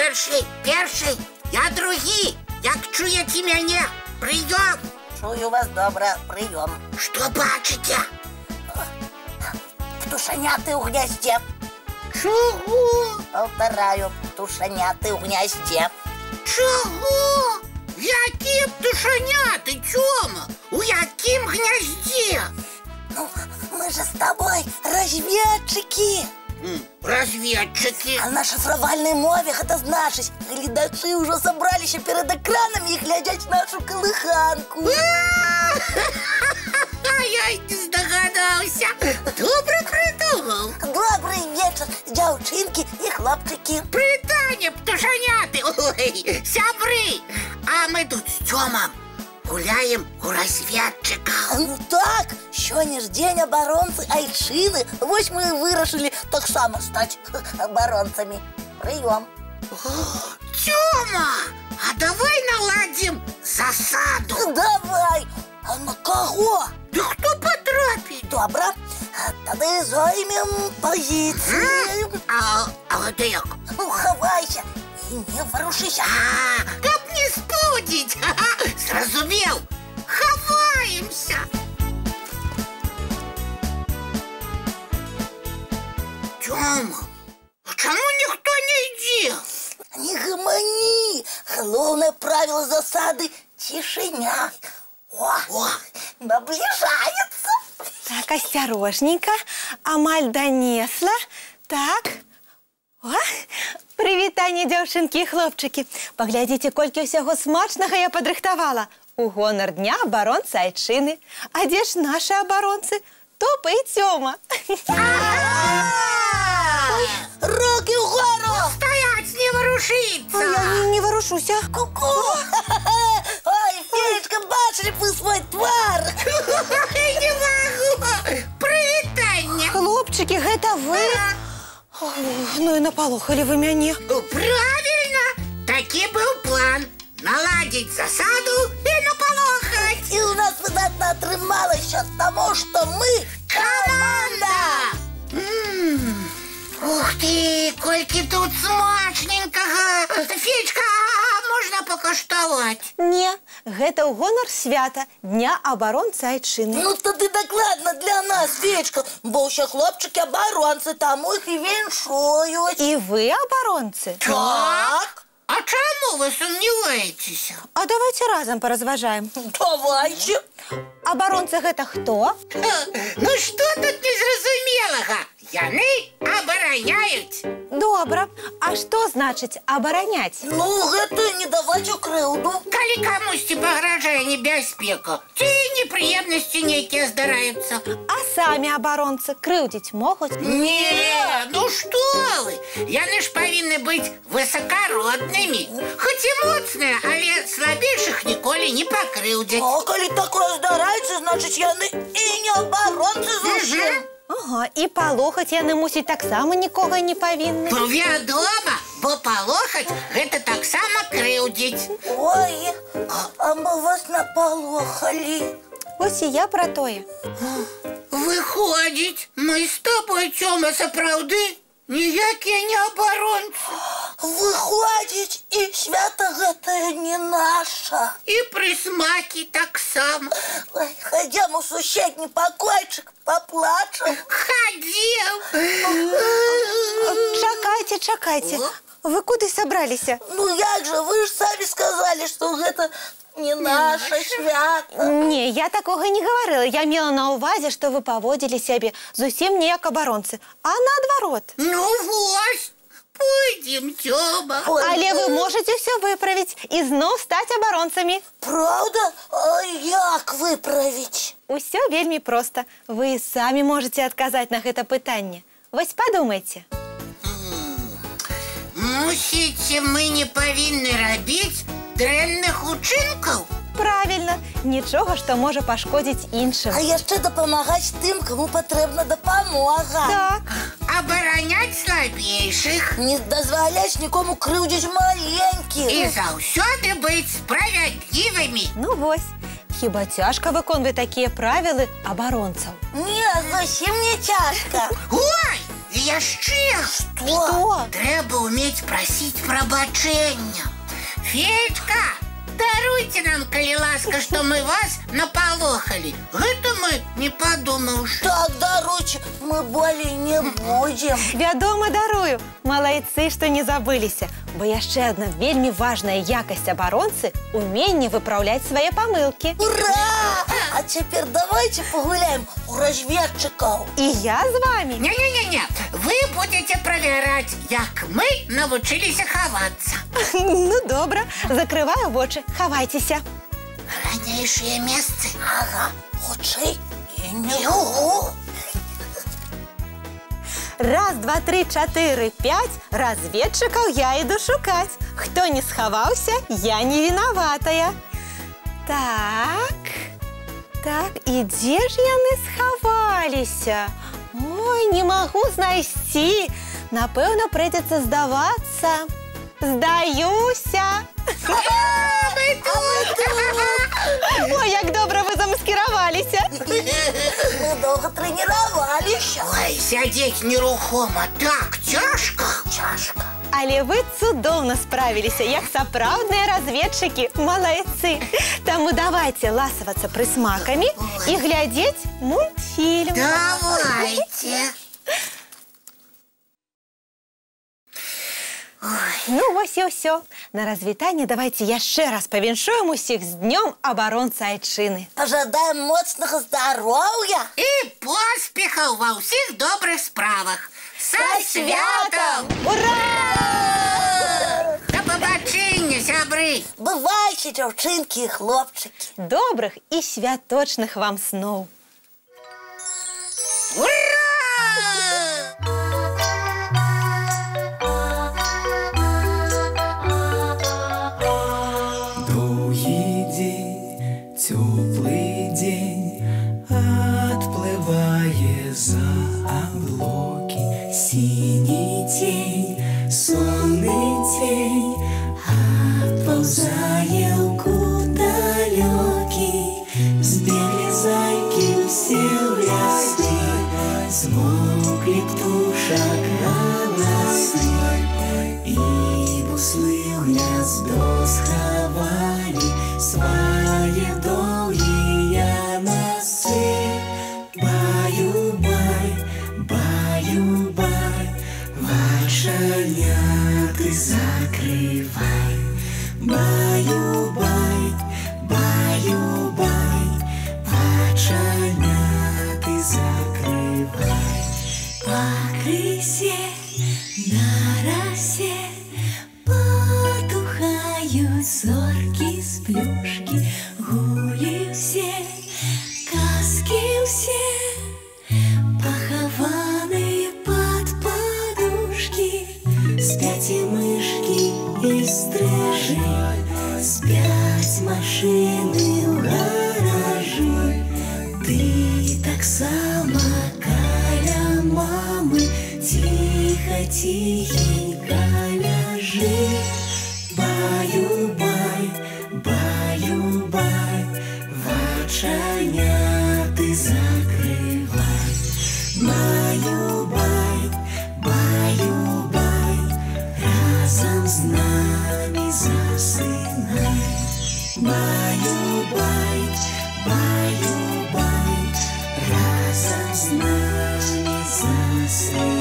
перший, я другий. Як чуєте мене? Прийом. Чую вас добре, прийом. Що бачите? Птушеняти у гнізді. Чого? Повторяю, птушеняти у гнізді. Чого? Які птушеняти, Тьома? У яким гнізді? Ну, мы же с тобой разведчики. Разведчики. А на шифровальной мове это значит, глядачи уже собрались перед экранами и глядят нашу колыханку. Я й не здогадався. Добре придумав. Добрый вечер, дівчинки і хлопчики. Привітання, птушеняти. Ой, сябри. А ми тут з Тьомом гуляємо у розвідчиках. Ну так, сьогодні ж день оборонців Айчини. Ось ми і вирішили так само стати оборонцями. Прийом. Тьома, а давай наладим засаду. Давай. А на кого? Да хто потрапить? Добре. Тоді займем позиції. А от як? Ну, ховайся і не ворушися. Каб не спудить. Зрозумів. Ховаємося. Тьома, а чому ніхто не йде? Не гомони. Головне правило засади – тишиня. О, наближается. Так, осторожненько. Амаль донесла. Так. О, привітання, дівчинки і хлопчики. Поглядите, кольки всього смачного я подрихтовала. У гонор дня оборонця Айчини. А де ж наші оборонці? Топа і Тьома. Руки вгору. Стоять, не ворушиться. Я не ворушуся. Ку-ку. Ой, Феечка, бачили б ви свой твар. Не могу. Привітання. Хлопчики, гэта ви? Ну і наполохали ви мяне. Правильно. Таки був план. Наладить засаду і наполохать. І у нас видатно отрымалось, тому що ми команда. Ух ти, кольки тут смачненького. Феечка, а можна покуштувати? Не, гэта ў гонар свята Дня оборонца Айчины. Ну тоді докладно для нас, Феечка, бо ще хлопчики оборонці, тому їх і віншують. І ви оборонці? Так. А чому ви сумніваєтеся? А давайте разом поразважаем. Давайте. Оборонцы гэта хто? Ну що тут незрозумілого? Яны обороняють. Добра. А што значыць абараняць? Ну, гэта не даваць у крыўду. Калі камусьці пагражае небяспека, ці непрыемнасці нейкія здараюцца. А самі абаронцы крыўдзіць могуць? Не, ну што вы? Яны ж павінны быць высакароднымі. Хоць і моцныя, але слабейшых ніколі не пакрыўдзяць. А калі такое здараецца, значыць яны і не абаронцы зусім. Ага, і палохаць яны, мусіць, таксама нікога не павінны. Ну, вядома, бо палохаць гэта таксама крыўдзіць. Ой, а мы вас напалохали. Ось і я пра тое. Выходзіць, мы з тобой, Тёма, сапраўды ніякія не абаронцы. Выходзіць, і свята гэтае не наша. І прысмакі таксама. Ой, хадзем у суседні пакойчык, паплачам. Хадзем. Чакайце, чакайце. Вы куды сабраліся? Ну як жа, вы ж самі сказалі, што гэта не наша свята. Не, я такога не гаварыла. Я мела на ўвазе, што вы паводзілі сябе зусім не як абаронцы, а наадварот. Ну вось, пойдзем, Тёма. Але вы можаце ўсё выправіць і зноў стаць абаронцамі. Правда? А як выправіць? Усё вельмі проста. Вы самі можаце адказаць на гэта пытанне. Вось падумайце. Мусіць, мы не павінны рабіць дрэнных учынкаў? Правильно. Нічога, што можа пашкодзіць іншым. А яшчэ дапамагаць тым, каму патрэбна дапамога. Так. Абараняць слабейшых. Не дазваляць нікому крыўдзіць маленькіх. І заўсёды быць справядлівымі. Ну вось. Хіба цяжка выконваць такія правілы абаронцаў? Не, зусім не цяжка. Ой, І яшчэ Что? трэба ўмець прасіць прабачэння. Федька, даруйте нам, калі ласка, што мы вас напалохалі. Гэта мы не падумаўшы. Так, даруйте, мы болей не будем. Вядома, дарую. Малайцы, што не забыліся. Бо яшчэ адна вельмі важная якасць абаронцы – уменне выпраўляць свае памылкі. Ура! А теперь давайте погуляем у разведчиков. І я з вами. Не-не-не, вы будете правяраць, як мы навучыліся хавацца. Ну, добра. Закрываю вочы. Хавайцеся. Ранейшыя месцы. Ага, хутчэй і не угу. Раз, два, три, чатыры, пять. Разведчикаў я іду шукаць. Хто не схаваўся, я не вінаватая. Так, і дзе ж яны схаваліся? Ой, не магу знайсці. Напэўна, прыйдзецца здавацца. Здаюся. Ой, як добра вы замаскіраваліся. Мы долго тренировались. Ой, сядзець нерухома так цяжка. Чашка. Але вы цудоўна справіліся, як сапраўдныя разведчыкі. Малайцы. Таму давайте ласавацца прысмакамі і глядзець мультфільм. Давайте. Ну, вось і ўсё. На развітанне давайте яшчэ раз павіншуем усіх з днём абаронцы айчыны. Пожадаем моцнага здоровья. І поспехаў ва ўсіх добрых справах. Са святам! Ура! Да пабачэння, сябры! Бывайте, дзяўчынкі і хлопчыкі. Добрых і святочных вам сноў. Ура! Теплый день отплывая за облаки, синий тень, сонный тень отползая в далекий. Сбегли зайки все в лесу, смолкли птушек голосы, и буслы в гнездо сховали свои долгие носы. Баю-бай, баю-бай, вошеняты закрывай. Баю-бай, баю-бай, вошеняты закрывай. По крысе на росе потухают зорки с плюшки, гули все, казки все, похованные под подушки. Спят и мышки, и стрижи, спят машины в гаражи. Ты так само каля мамы, тихо-тихенько ляжи. Баю-бай, баю-бай, вошеняты закрывай. Баю-бай, баю-бай, разом с нами засынай. Баю-бай, баю-бай, разом с нами засынай.